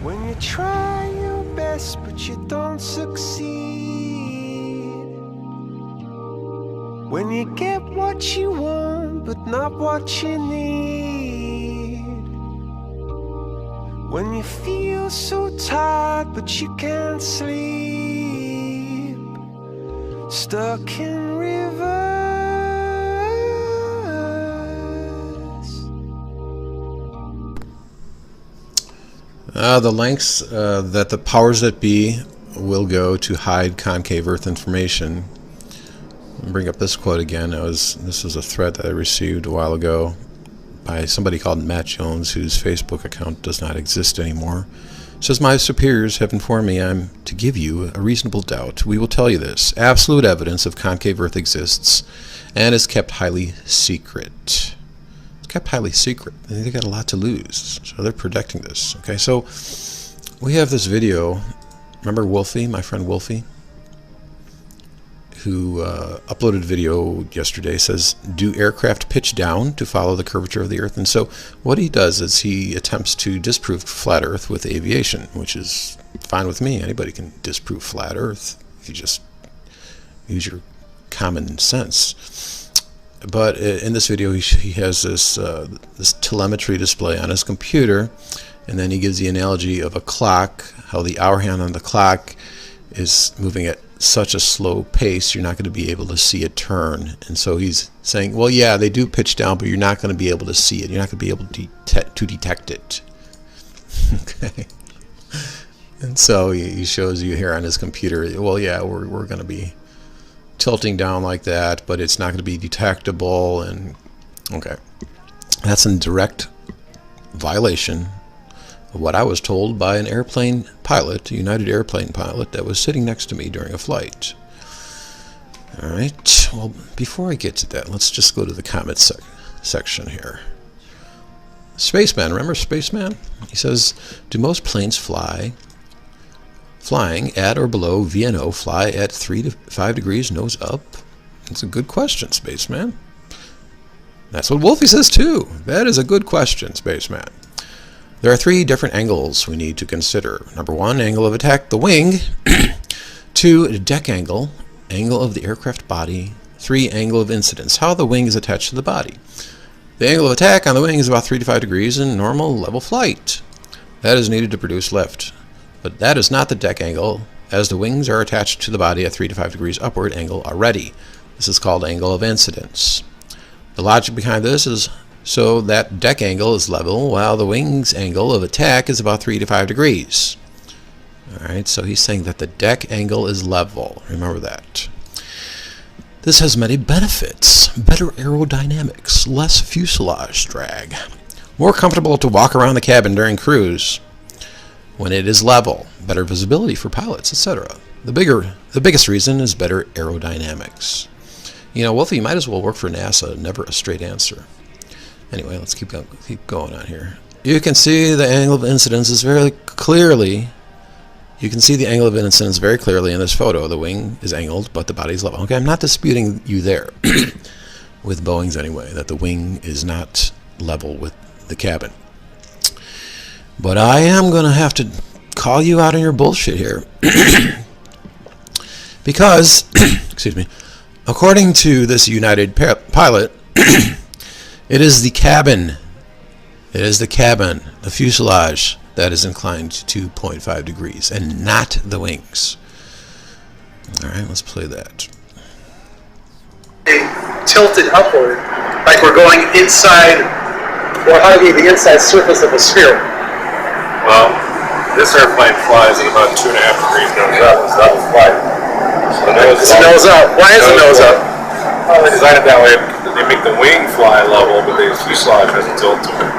When you try your best but you don't succeed. When you get what you want but not what you need. When you feel so tired but you can't sleep. Stuck in reverse. The lengths that the powers that be will go to hide concave Earth information. I'll bring up this quote again. This is a thread that I received a while ago by somebody called Matt Jones, whose Facebook account does not exist anymore. It says, "My superiors have informed me I'm to give you a reasonable doubt. We will tell you this. Absolute evidence of concave Earth exists and is kept highly secret." Kept highly secret. They got a lot to lose, so they're protecting this. Okay, so we have this video. Remember Wolfie, my friend Wolfie, who uploaded a video yesterday. Says, do aircraft pitch down to follow the curvature of the Earth? And so what he does is he attempts to disprove flat Earth with aviation, which is fine with me. Anybody can disprove flat Earth if you just use your common sense. But in this video, he has this telemetry display on his computer, and then he gives the analogy of a clock, how the hour hand on the clock is moving at such a slow pace, you're not going to be able to see it turn. And so he's saying, well, yeah, they do pitch down, but you're not going to be able to see it. You're not going to be able to detect it. Okay. And so he shows you here on his computer, well, yeah, we're going to be tilting down like that, but it's not going to be detectable. And okay, that's in direct violation of what I was told by an airplane pilot, a United airplane pilot that was sitting next to me during a flight. All right, well, before I get to that, let's just go to the comment section here. Spaceman, remember Spaceman? He says, do most planes flying at or below VNO fly at 3 to 5 degrees nose up? That's a good question, Spaceman. That's what Wolfie says too. That is a good question, Spaceman. There are 3 different angles we need to consider. Number 1, angle of attack, the wing. 2, deck angle, angle of the aircraft body. 3, angle of incidence, how the wing is attached to the body. The angle of attack on the wing is about 3 to 5 degrees in normal level flight. That is needed to produce lift. But that is not the deck angle, as the wings are attached to the body at 3 to 5 degrees upward angle already. This is called angle of incidence. The logic behind this is so that deck angle is level, while the wing's angle of attack is about 3 to 5 degrees. Alright, so he's saying that the deck angle is level. Remember that. This has many benefits. Better aerodynamics, less fuselage drag, more comfortable to walk around the cabin during cruise when it is level, better visibility for pilots, etc. The biggest reason is better aerodynamics. You know, Wolfie, you might as well work for NASA. Never a straight answer. Anyway, let's keep going on here. You can see the angle of incidence is very clearly. You can see the angle of incidence very clearly in this photo. The wing is angled, but the body is level. Okay, I'm not disputing you there, with Boeing's anyway, that the wing is not level with the cabin. But I am going to have to call you out on your bullshit here. Because, excuse me, according to this United pilot, it is the cabin, the fuselage, that is inclined to 2.5 degrees, and not the wings. Alright, let's play that. Tilted upward, like we're going inside, or hugging the inside surface of a sphere. Well, this airplane flies at about 2.5 degrees nose up. It's level flight. So It's nose up. Why is it nose up? Well, they design it that way. They make the wing fly level, but the fuselage has a tilt to it.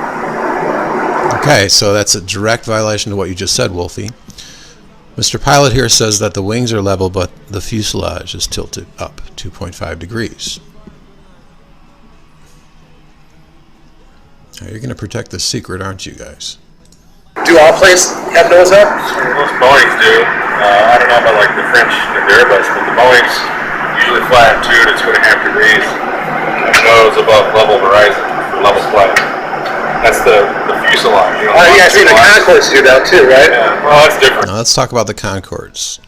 Okay, so that's a direct violation of what you just said, Wolfie. Mr. Pilot here says that the wings are level, but the fuselage is tilted up 2.5 degrees. Now, you're going to protect the secret, aren't you guys? Do all planes have nose up? Most Boeings do. I don't know about like the French and the Airbus, but the Boeings usually fly at 2 to 2.5 degrees. Nose above level horizon for level flight. That's the fuselage. You know, Yeah, I see the Concords do that too, right? Yeah, well, that's different. Now let's talk about the Concords.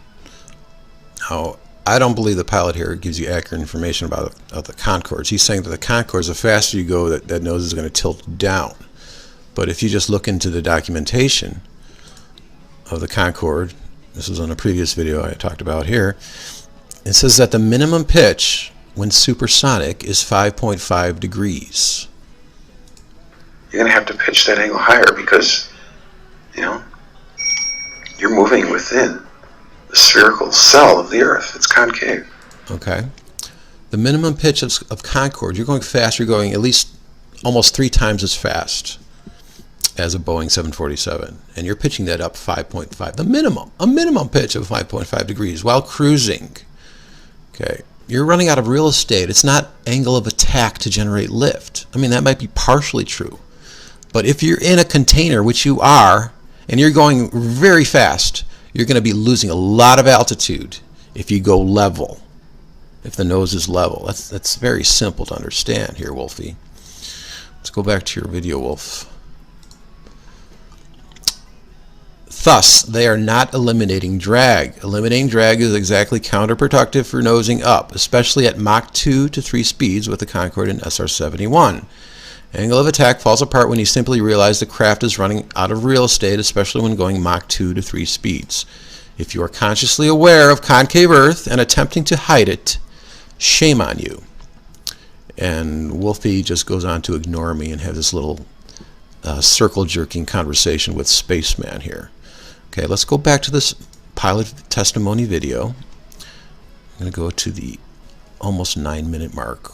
Now, I don't believe the pilot here gives you accurate information about the Concords. He's saying that the Concords, the faster you go, that nose is going to tilt down. But if you just look into the documentation of the Concorde, this was on a previous video I talked about here, it says that the minimum pitch when supersonic is 5.5 degrees. You're going to have to pitch that angle higher because, you know, you're moving within the spherical cell of the Earth. It's concave. Okay. The minimum pitch of Concorde, you're going fast, you're going at least almost 3 times as fast as a Boeing 747. And you're pitching that up 5.5, a minimum pitch of 5.5 degrees while cruising. Okay. You're running out of real estate. It's not angle of attack to generate lift. I mean, that might be partially true. But if you're in a container, which you are, and you're going very fast, you're going to be losing a lot of altitude if you go level, if the nose is level. That's very simple to understand here, Wolfie. Let's go back to your video, Wolf. Thus, they are not eliminating drag. Eliminating drag is exactly counterproductive for nosing up, especially at Mach 2 to 3 speeds with the Concorde and SR-71. Angle of attack falls apart when you simply realize the craft is running out of real estate, especially when going Mach 2 to 3 speeds. If you are consciously aware of concave Earth and attempting to hide it, shame on you. And Wolfie just goes on to ignore me and have this little circle-jerking conversation with Spaceman here. Okay, let's go back to this pilot testimony video. I'm going to go to the almost 9-minute mark.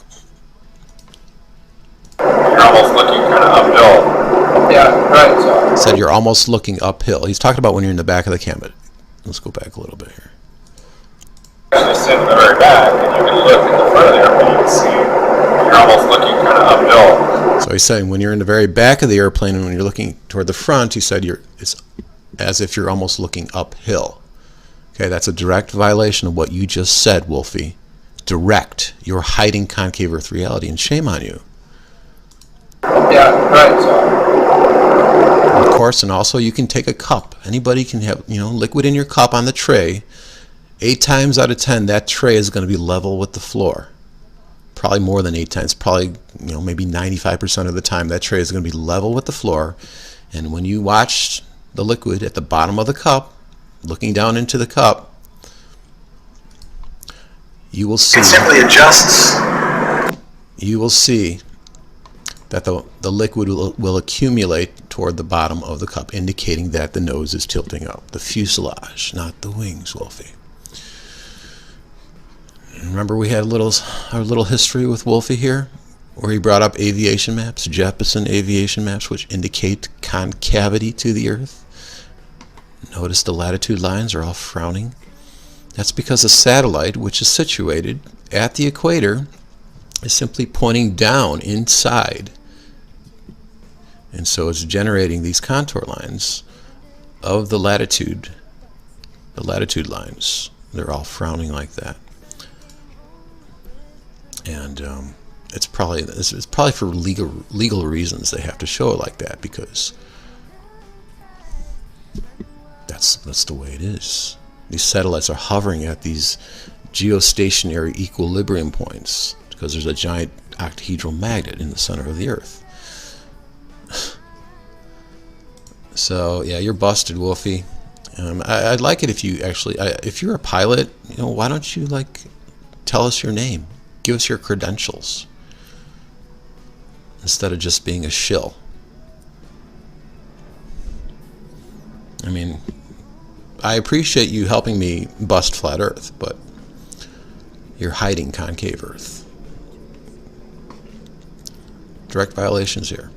You're almost looking kind of uphill. Yeah, right. So. Said you're almost looking uphill. He's talking about when you're in the back of the camera. Let's go back a little bit here. Actually sit in the very back, and you can look in the front of the airplane. You can see you're almost looking kind of uphill. So he's saying when you're in the very back of the airplane and when you're looking toward the front, he said it's as if you're almost looking uphill. Okay, that's a direct violation of what you just said, Wolfie. Direct. You're hiding concave Earth reality, and shame on you. Yeah, right. So. Of course, and also you can take a cup. Anybody can have, liquid in your cup on the tray. 8 times out of 10, that tray is going to be level with the floor. Probably more than 8 times. Probably, maybe 95% of the time, that tray is going to be level with the floor. And when you watch the liquid at the bottom of the cup, looking down into the cup, you will see. It simply adjusts. You will see that the liquid will accumulate toward the bottom of the cup, indicating that the nose is tilting up. The fuselage, not the wings, Wolfie. Remember we had our little history with Wolfie here, where he brought up aviation maps, Jeppesen aviation maps, which indicate concavity to the Earth. Notice the latitude lines are all frowning. That's because a satellite, which is situated at the equator, is simply pointing down inside. And so it's generating these contour lines of the latitude lines. They're all frowning like that. And it's probably for legal reasons they have to show it like that, because that's the way it is. These satellites are hovering at these geostationary equilibrium points because there's a giant octahedral magnet in the center of the Earth. So yeah, you're busted, Wolfie. I'd like it if you actually, if you're a pilot, why don't you tell us your name, give us your credentials, instead of just being a shill. I mean, I appreciate you helping me bust flat Earth, but you're hiding concave Earth. Direct violations here.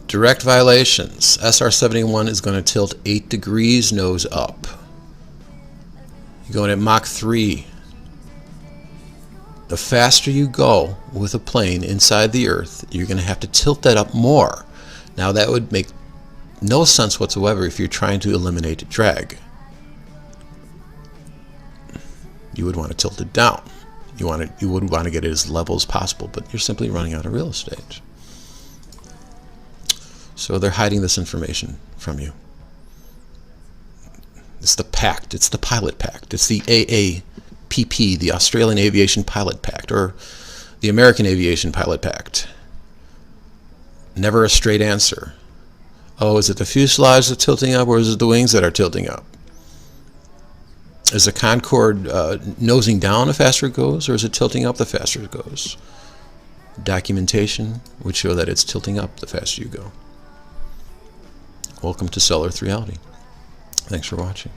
Direct violations. SR-71 is going to tilt 8 degrees nose up. You're going at Mach 3. The faster you go with a plane inside the Earth, you're going to have to tilt that up more. Now that would make no sense whatsoever if you're trying to eliminate drag. You would want to tilt it down. You would want to get it as level as possible, but you're simply running out of real estate. So they're hiding this information from you. It's the pact. It's the pilot pact. It's the AAPP, the Australian Aviation Pilot Pact, or the American Aviation Pilot Pact. Never a straight answer. Oh, is it the fuselage that's tilting up, or is it the wings that are tilting up? Is the Concorde nosing down the faster it goes, or is it tilting up the faster it goes? Documentation would show that it's tilting up the faster you go. Welcome to Cell Earth Reality. Thanks for watching.